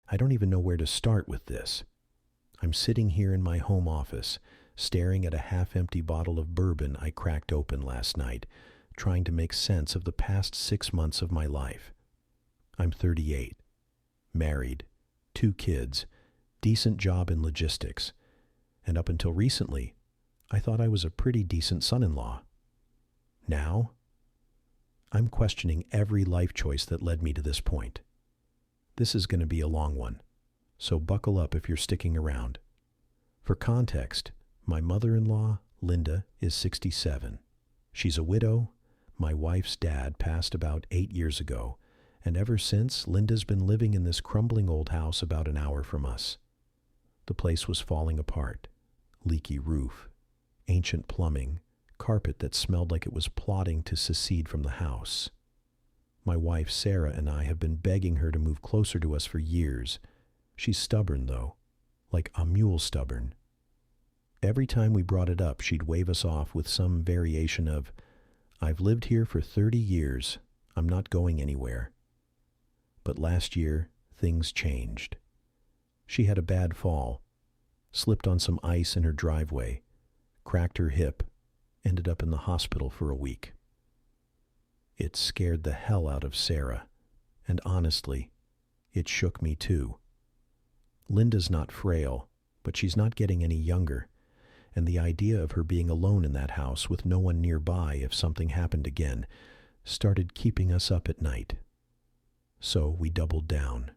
I don't even know where to start with this. I'm sitting here in my home office, staring at a half-empty bottle of bourbon I cracked open last night, trying to make sense of the past 6 months of my life. I'm 38, married, 2 kids, decent job in logistics, and up until recently, I thought I was a pretty decent son-in-law. Now, I'm questioning every life choice that led me to this point. This is going to be a long one, so buckle up if you're sticking around. For context, my mother-in-law, Linda, is 67. She's a widow. My wife's dad passed about 8 years ago, and ever since, Linda's been living in this crumbling old house about an hour from us. The place was falling apart. Leaky roof, ancient plumbing, carpet that smelled like it was plotting to secede from the house. My wife, Sarah, and I have been begging her to move closer to us for years. She's stubborn, though, like a mule stubborn. Every time we brought it up, she'd wave us off with some variation of, "I've lived here for 30 years. I'm not going anywhere." But last year, things changed. She had a bad fall, slipped on some ice in her driveway, cracked her hip, ended up in the hospital for a week. It scared the hell out of Sarah, and honestly, it shook me too. Linda's not frail, but she's not getting any younger, and the idea of her being alone in that house with no one nearby if something happened again started keeping us up at night. So we doubled down.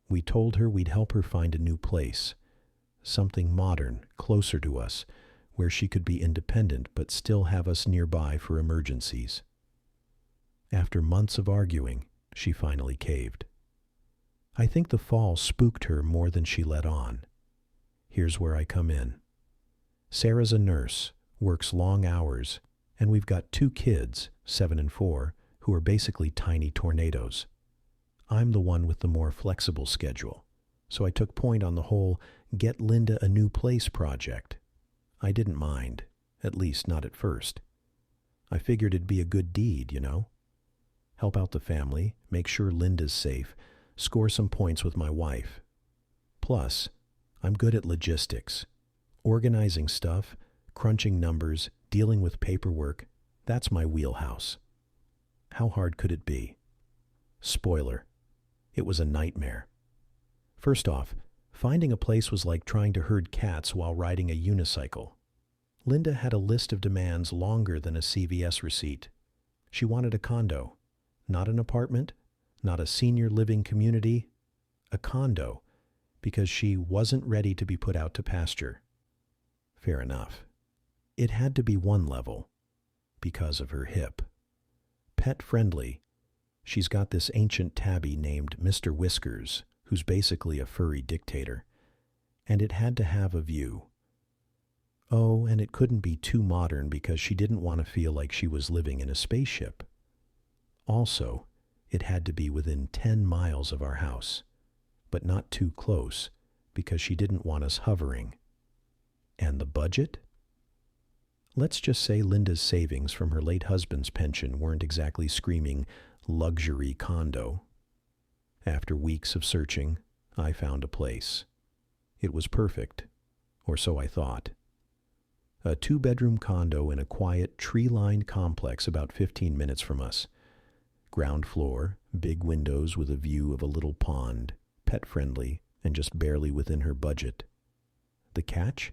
We told her we'd help her find a new place, something modern, closer to us, where she could be independent but still have us nearby for emergencies. After months of arguing, she finally caved. I think the fall spooked her more than she let on. Here's where I come in. Sarah's a nurse, works long hours, and we've got 2 kids, 7 and 4, who are basically tiny tornadoes. I'm the one with the more flexible schedule, so I took point on the whole get Linda a new place project. I didn't mind, at least not at first. I figured it'd be a good deed, you know? Help out the family, make sure Linda's safe, score some points with my wife. Plus, I'm good at logistics. Organizing stuff, crunching numbers, dealing with paperwork, that's my wheelhouse. How hard could it be? Spoiler, it was a nightmare. First off, finding a place was like trying to herd cats while riding a unicycle. Linda had a list of demands longer than a CVS receipt. She wanted a condo. Not an apartment, not a senior living community, a condo, because she wasn't ready to be put out to pasture. Fair enough. It had to be 1 level, because of her hip. Pet-friendly, she's got this ancient tabby named Mr. Whiskers, who's basically a furry dictator, and it had to have a view. Oh, and it couldn't be too modern because she didn't want to feel like she was living in a spaceship. Also, it had to be within 10 miles of our house, but not too close because she didn't want us hovering. And the budget? Let's just say Linda's savings from her late husband's pension weren't exactly screaming luxury condo. After weeks of searching, I found a place. It was perfect, or so I thought. A 2-bedroom condo in a quiet, tree-lined complex about 15 minutes from us. Ground floor, big windows with a view of a little pond, pet-friendly, and just barely within her budget. The catch?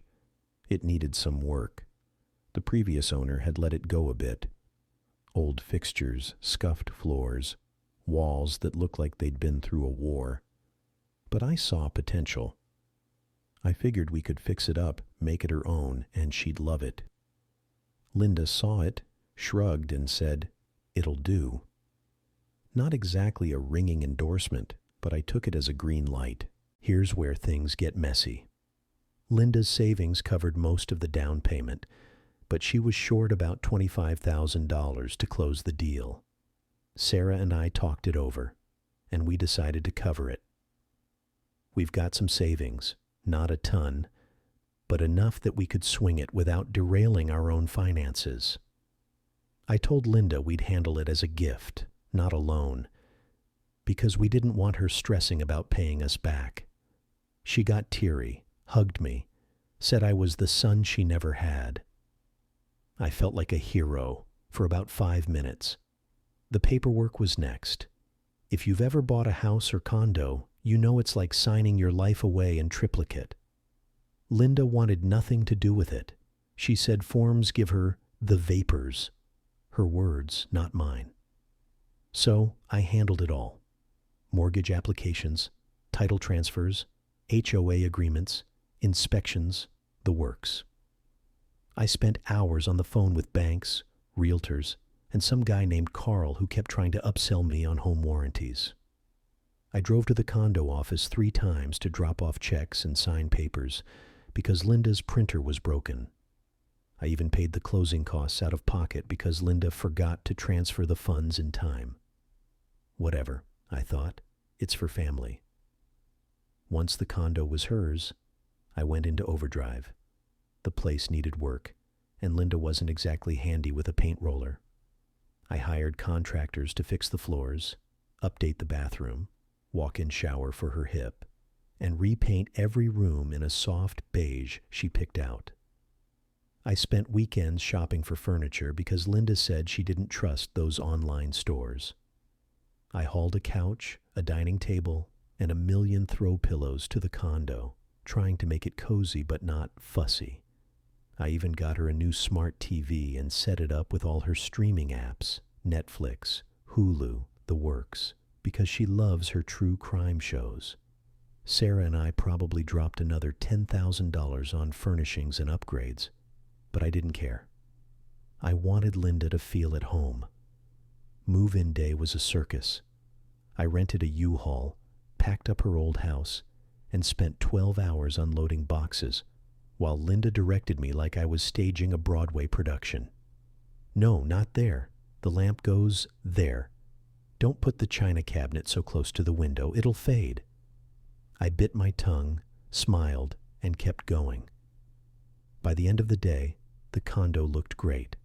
It needed some work. The previous owner had let it go a bit. Old fixtures, scuffed floors, walls that looked like they'd been through a war. But I saw potential. I figured we could fix it up, make it her own, and she'd love it. Linda saw it, shrugged, and said, "It'll do." Not exactly a ringing endorsement, but I took it as a green light. Here's where things get messy. Linda's savings covered most of the down payment, but she was short about $25,000 to close the deal. Sarah and I talked it over, and we decided to cover it. We've got some savings, not a ton, but enough that we could swing it without derailing our own finances. I told Linda we'd handle it as a gift, not a loan. because we didn't want her stressing about paying us back. She got teary, hugged me, said I was the son she never had. I felt like a hero for about 5 minutes. The paperwork was next. If you've ever bought a house or condo, you know it's like signing your life away in triplicate. Linda wanted nothing to do with it. She said forms give her the vapors. Her words, not mine. So I handled it all. Mortgage applications, title transfers, HOA agreements, inspections, the works. I spent hours on the phone with banks, realtors, and some guy named Carl who kept trying to upsell me on home warranties. I drove to the condo office 3 times to drop off checks and sign papers because Linda's printer was broken. I even paid the closing costs out of pocket because Linda forgot to transfer the funds in time. Whatever, I thought. It's for family. Once the condo was hers, I went into overdrive. The place needed work, and Linda wasn't exactly handy with a paint roller. I hired contractors to fix the floors, update the bathroom, walk-in shower for her hip, and repaint every room in a soft beige she picked out. I spent weekends shopping for furniture because Linda said she didn't trust those online stores. I hauled a couch, a dining table, and a million throw pillows to the condo, trying to make it cozy but not fussy. I even got her a new smart TV and set it up with all her streaming apps, Netflix, Hulu, the works, because she loves her true crime shows. Sarah and I probably dropped another $10,000 on furnishings and upgrades, but I didn't care. I wanted Linda to feel at home. Move-in day was a circus. I rented a U-Haul, packed up her old house, and spent 12 hours unloading boxes, while Linda directed me like I was staging a Broadway production. No, not there. The lamp goes there. Don't put the china cabinet so close to the window, it'll fade. I bit my tongue, smiled, and kept going. By the end of the day, the condo looked great.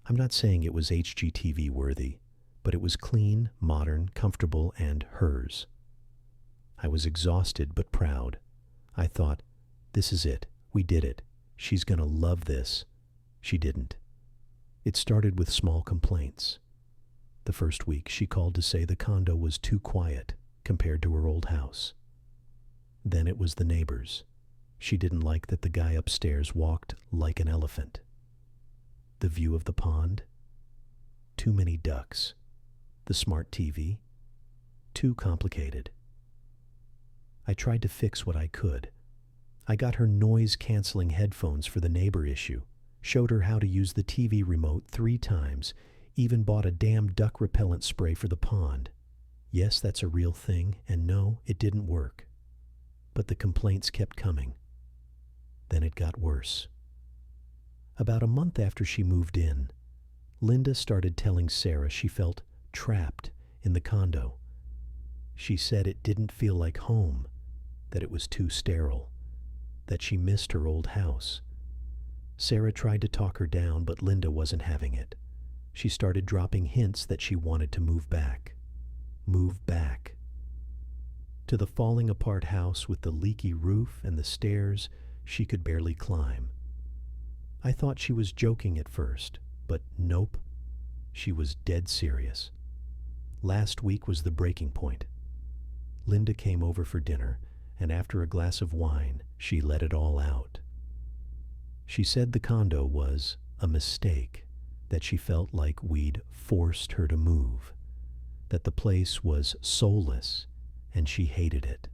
I'm not saying it was HGTV worthy, but it was clean, modern, comfortable, and hers. I was exhausted but proud. I thought, this is it. We did it. She's gonna love this. She didn't. It started with small complaints. The first week, she called to say the condo was too quiet compared to her old house. Then it was the neighbors. She didn't like that the guy upstairs walked like an elephant. The view of the pond? Too many ducks. The smart TV? Too complicated. I tried to fix what I could. I got her noise-canceling headphones for the neighbor issue, showed her how to use the TV remote 3 times, even bought a damn duck repellent spray for the pond. Yes, that's a real thing, and no, it didn't work. But the complaints kept coming. Then it got worse. About a month after she moved in, Linda started telling Sarah she felt trapped in the condo. She said it didn't feel like home, that it was too sterile, that she missed her old house. Sarah tried to talk her down, but Linda wasn't having it. She started dropping hints that she wanted to move back. Move back. To the falling apart house with the leaky roof and the stairs she could barely climb. I thought she was joking at first, but nope, she was dead serious. Last week was the breaking point. Linda came over for dinner, and after a glass of wine, she let it all out. She said the condo was a mistake, that she felt like we'd forced her to move, that the place was soulless, and she hated it.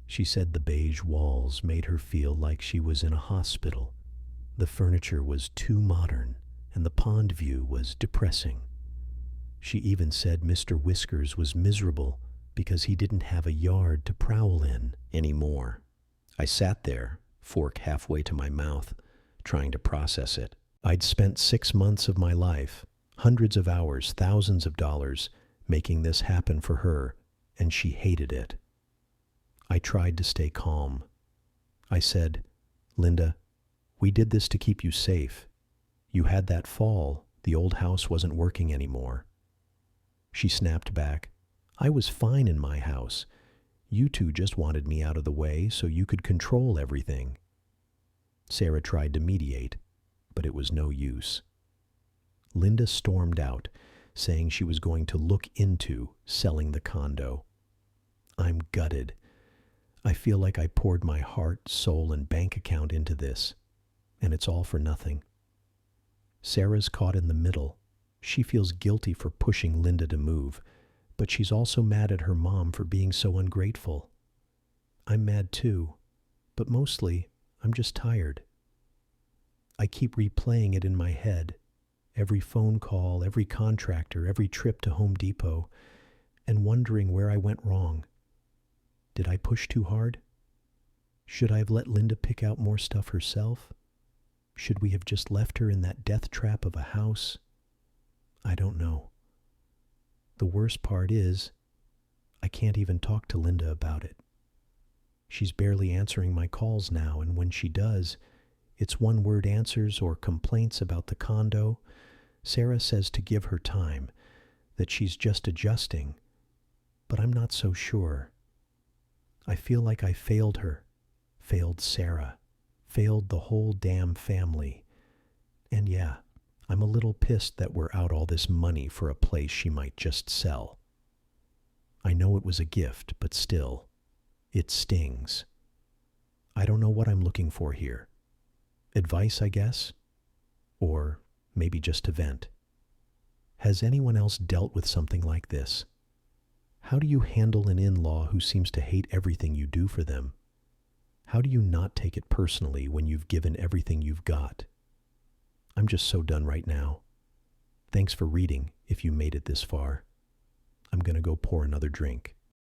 She said the beige walls made her feel like she was in a hospital. The furniture was too modern, and the pond view was depressing. She even said Mr. Whiskers was miserable because he didn't have a yard to prowl in anymore. I sat there, fork halfway to my mouth, trying to process it. I'd spent 6 months of my life, hundreds of hours, thousands of dollars, making this happen for her, and she hated it. I tried to stay calm. I said, Linda, we did this to keep you safe. You had that fall. The old house wasn't working anymore. She snapped back, I was fine in my house. You two just wanted me out of the way so you could control everything. Sarah tried to mediate, but it was no use. Linda stormed out, saying she was going to look into selling the condo. I'm gutted. I feel like I poured my heart, soul, and bank account into this, and it's all for nothing. Sarah's caught in the middle. She feels guilty for pushing Linda to move, but she's also mad at her mom for being so ungrateful. I'm mad too, but mostly I'm just tired. I keep replaying it in my head, every phone call, every contractor, every trip to Home Depot, and wondering where I went wrong. Did I push too hard? Should I have let Linda pick out more stuff herself? Should we have just left her in that death trap of a house? I don't know. The worst part is, I can't even talk to Linda about it. She's barely answering my calls now, and when she does, it's one-word answers or complaints about the condo. Sarah says to give her time, that she's just adjusting, but I'm not so sure. I feel like I failed her, failed Sarah, failed the whole damn family. And yeah, I'm a little pissed that we're out all this money for a place she might just sell. I know it was a gift, but still, it stings. I don't know what I'm looking for here. Advice, I guess? Or maybe just to vent. Has anyone else dealt with something like this? How do you handle an in-law who seems to hate everything you do for them? How do you not take it personally when you've given everything you've got? I'm just so done right now. Thanks for reading if you made it this far. I'm going to go pour another drink.